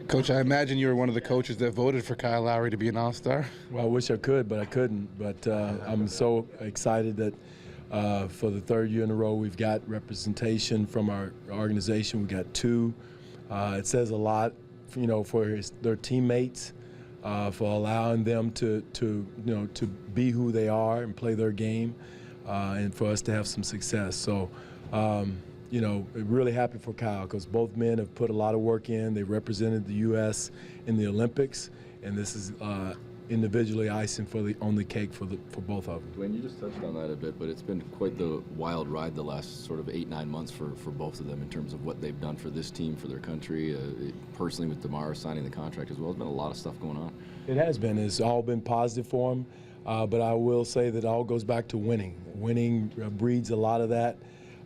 Coach, I imagine you were one of the coaches that voted for Kyle Lowry to be an All-Star. Well, I wish I could, but I couldn't. But I'm so excited that for the third year in a row we've got representation from our organization. We got two. It says a lot, for their teammates, for allowing them to be who they are and play their game, and for us to have some success. So. Really happy for Kyle because both men have put a lot of work in. They represented the U.S. in the Olympics, and this is individually icing on the cake for both of them. Dwane, you just touched on that a bit, but it's been quite the wild ride the last sort of 8-9 months for both of them in terms of what they've done for this team, for their country, personally with DeMar signing the contract as well. There's been a lot of stuff going on. It has been. It's all been positive for them, but I will say that it all goes back to winning. Winning breeds a lot of that.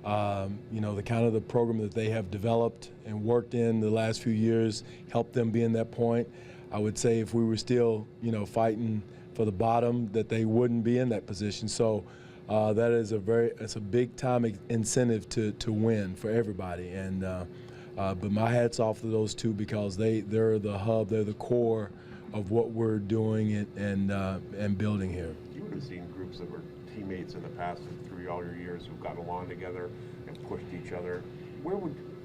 The kind of the program that they have developed and worked in the last few years helped them be in that point. I would say if we were still, fighting for the bottom, that they wouldn't be in that position. So that is it's a big time incentive to win for everybody. And but my hat's off to those two because they're the hub, they're the core of what we're doing and building here. You would have seen groups that were teammates in the past through all your years who've gotten along together and pushed each other.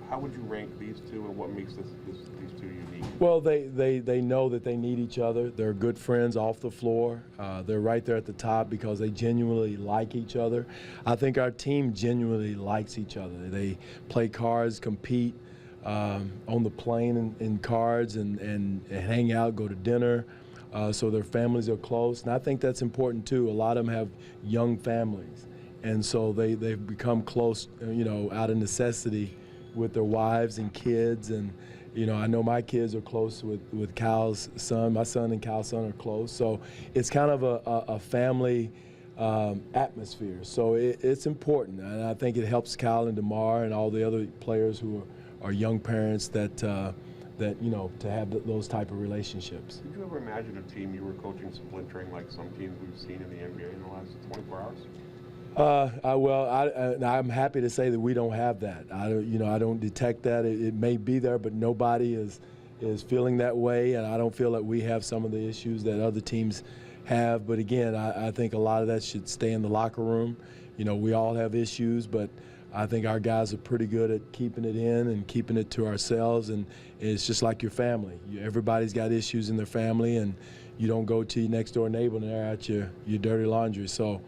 How would you rank these two, and what makes these two unique? Well, they know that they need each other. They're good friends off the floor. They're right there at the top because they genuinely like each other. I think our team genuinely likes each other. They play cards, compete on the plane in cards, and hang out, go to dinner. So their families are close, and I think that's important too. A lot of them have young families, and so they've become close, out of necessity with their wives and kids. And I know my kids are close with Kyle's son. My son and Kyle's son are close, so it's kind of a family atmosphere. So it's important, and I think it helps Kyle and DeMar and all the other players who are young parents to have those type of relationships. Did you ever imagine a team you were coaching splintering like some teams we've seen in the NBA in the last 24 hours? I'm happy to say that we don't have that. I don't detect that. It may be there, but nobody is feeling that way, and I don't feel that we have some of the issues that other teams have. But again, I think a lot of that should stay in the locker room. We all have issues, but I think our guys are pretty good at keeping it in and keeping it to ourselves, and it's just like your family. Everybody's got issues in their family, and you don't go to your next door neighbor and they're at your dirty laundry. So,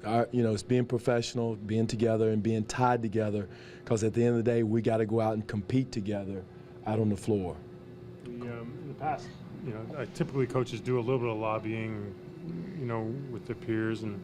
it's being professional, being together, and being tied together, because at the end of the day, we got to go out and compete together out on the floor. In the past, typically coaches do a little bit of lobbying, with their peers. And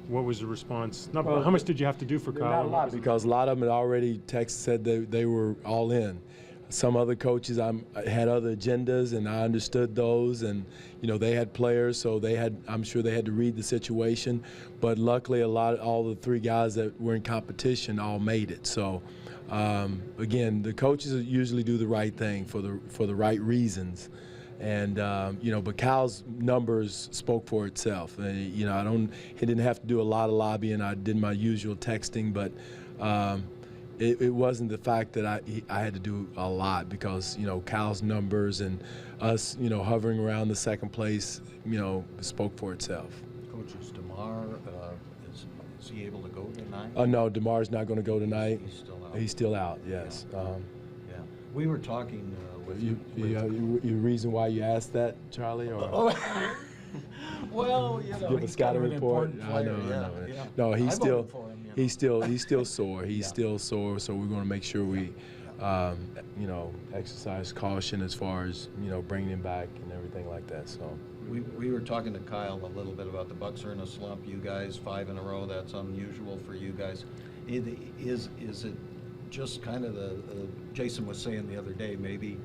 what was the response? How much did you have to do for Kyle? Not a lot, because a lot of them had already said they were all in. Some other coaches had other agendas, and I understood those, and they had players, so I'm sure they had to read the situation. But luckily, all the three guys that were in competition all made it. So again, the coaches usually do the right thing for the right reasons. And but Kyle's numbers spoke for itself. He didn't have to do a lot of lobbying. I did my usual texting, but it wasn't the fact that I had to do a lot, because Kyle's numbers and us hovering around the second place spoke for itself. Coach, is DeMar is he able to go tonight? No, DeMar's not going to go tonight. He's still out. He's still out. Yes. Yeah. We were talking with you reason why you asked that, Charlie? Or? Well, give a scouting report. I know. No, he's still sore. He's still sore. So we're going to make sure we, exercise caution as far as bringing him back and everything like that. So we were talking to Kyle a little bit about the Bucks are in a slump. You guys 5 in a row. That's unusual for you guys. Is it just kind of Jason was saying the other day, maybe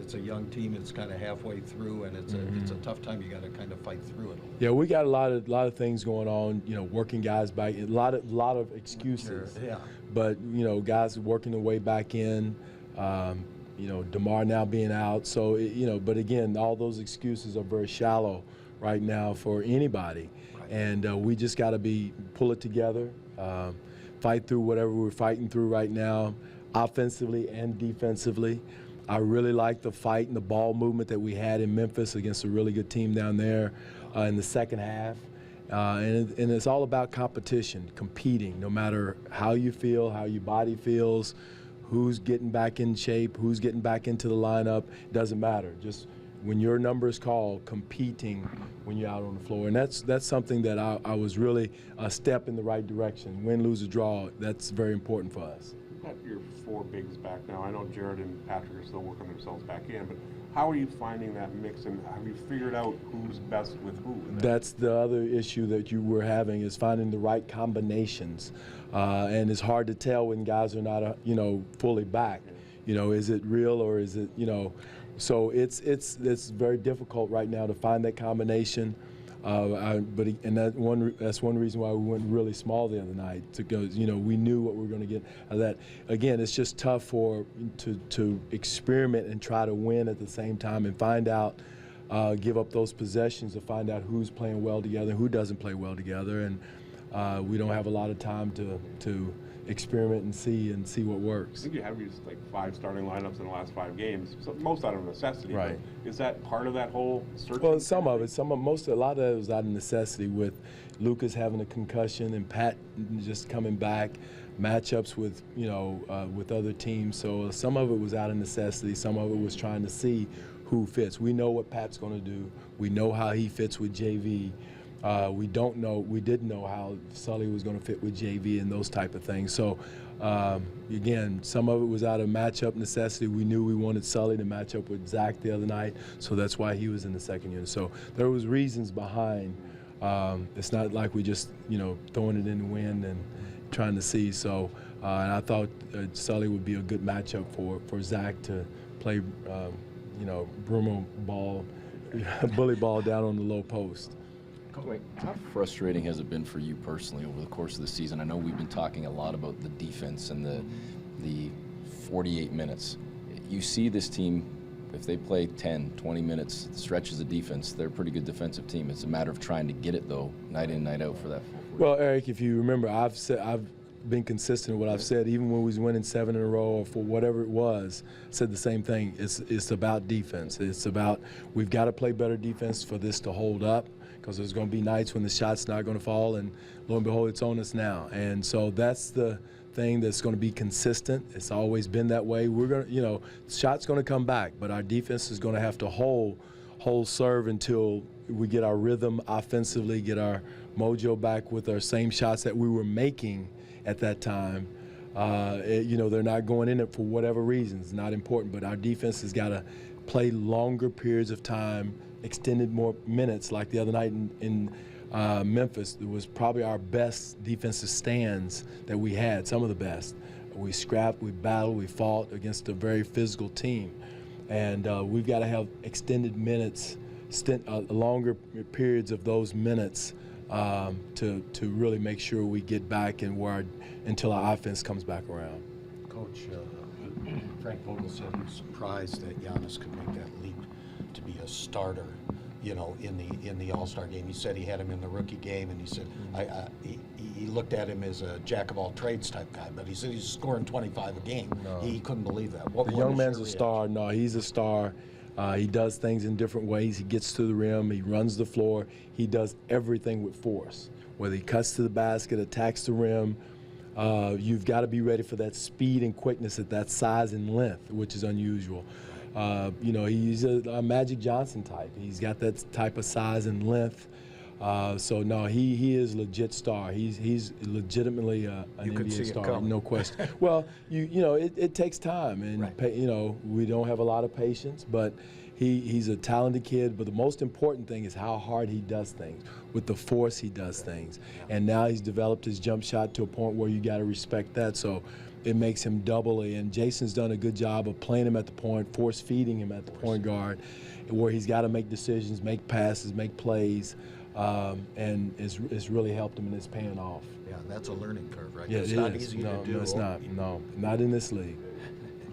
it's a young team, it's kind of halfway through, and it's a tough time. You got to kind of fight through it. Yeah, we got a lot of things going on. Working guys back, a lot of excuses. Sure, yeah. But guys working their way back in. DeMar now being out. So but again, all those excuses are very shallow right now for anybody. Right. And we just got to pull it together. Fight through whatever we're fighting through right now, offensively and defensively. I really like the fight and the ball movement that we had in Memphis against a really good team down there in the second half. And it's all about competition, competing, no matter how you feel, how your body feels, who's getting back in shape, who's getting back into the lineup. It doesn't matter. Just when your number is called, competing when you're out on the floor. And that's something that I was really a step in the right direction. Win, lose, or draw, that's very important for us. You've got your 4 bigs back now. I know Jared and Patrick are still working themselves back in, but how are you finding that mix, and have you figured out who's best with who? That's the other issue that you were having, is finding the right combinations. And it's hard to tell when guys are not, fully back. Is it real or is it, so it's very difficult right now to find that combination. That's one reason why we went really small the other night, to go, we knew what we were going to get out of that. Again, it's just tough to experiment and try to win at the same time and find out, give up those possessions to find out who's playing well together and who doesn't play well together. And we don't have a lot of time to experiment and see what works. I think you have used like 5 starting lineups in the last 5 games, so most out of necessity. Right. Is that part of that whole search? Well, some of it. A lot of it was out of necessity, with Lucas having a concussion and Pat just coming back, matchups with with other teams. So some of it was out of necessity. Some of it was trying to see who fits. We know what Pat's going to do. We know how he fits with JV. We didn't know how Sully was going to fit with JV and those type of things. So, again, some of it was out of matchup necessity. We knew we wanted Sully to match up with Zach the other night, so that's why he was in the second unit. So there was reasons behind. It's not like we just, throwing it in the wind and trying to see. So, and I thought Sully would be a good matchup for Zach to play, Bruno ball, bully ball down on the low post. How frustrating has it been for you personally over the course of the season? I know we've been talking a lot about the defense and the 48 minutes. You see this team, if they play 10, 20 minutes, stretches of defense, they're a pretty good defensive team. It's a matter of trying to get it, though, night in, night out for that. Well, Eric, if you remember, I've been consistent with what I've said, even when we was winning 7 in a row or for whatever it was, said the same thing. It's about defense. It's about, we've got to play better defense for this to hold up, because there's going to be nights when the shot's not going to fall, and lo and behold, it's on us now. And so that's the thing that's going to be consistent. It's always been that way. We're going to, shot's going to come back, but our defense is going to have to hold serve until we get our rhythm offensively, get our mojo back with our same shots that we were making at that time. They're not going in it for whatever reasons, not important, but our defense has got to play longer periods of time, extended more minutes. Like the other night in Memphis, it was probably our best defensive stands that we had, some of the best. We scrapped, we battled, we fought against a very physical team. And we've got to have extended minutes, longer periods of those minutes to really make sure we get back and until our offense comes back around. Coach, Frank Vogel said he was surprised that Giannis could make that leap to be a starter, in the All-Star game. He said he had him in the rookie game, and he said he looked at him as a jack-of-all-trades type guy, but he said he's scoring 25 a game. No. He couldn't believe that. The young man's a star. No, he's a star. He does things in different ways. He gets to the rim. He runs the floor. He does everything with force. Whether he cuts to the basket, attacks the rim, you've got to be ready for that speed and quickness at that size and length, which is unusual. He's a Magic Johnson type. He's got that type of size and length. So no, he is a legit star. He's legitimately an NBA star, no question. Well, it takes time, and right. We don't have a lot of patience, but he's a talented kid. But the most important thing is how hard he does things, with the force he does things. And now he's developed his jump shot to a point where you got to respect that. So it makes him doubly. And Jason's done a good job of playing him at the point, force feeding him at the point guard, where he's got to make decisions, make passes, make plays. And it's really helped him, and it's paying off. Yeah, that's a learning curve, right? Yeah, it's not easy to do. No, it's not. No, not in this league.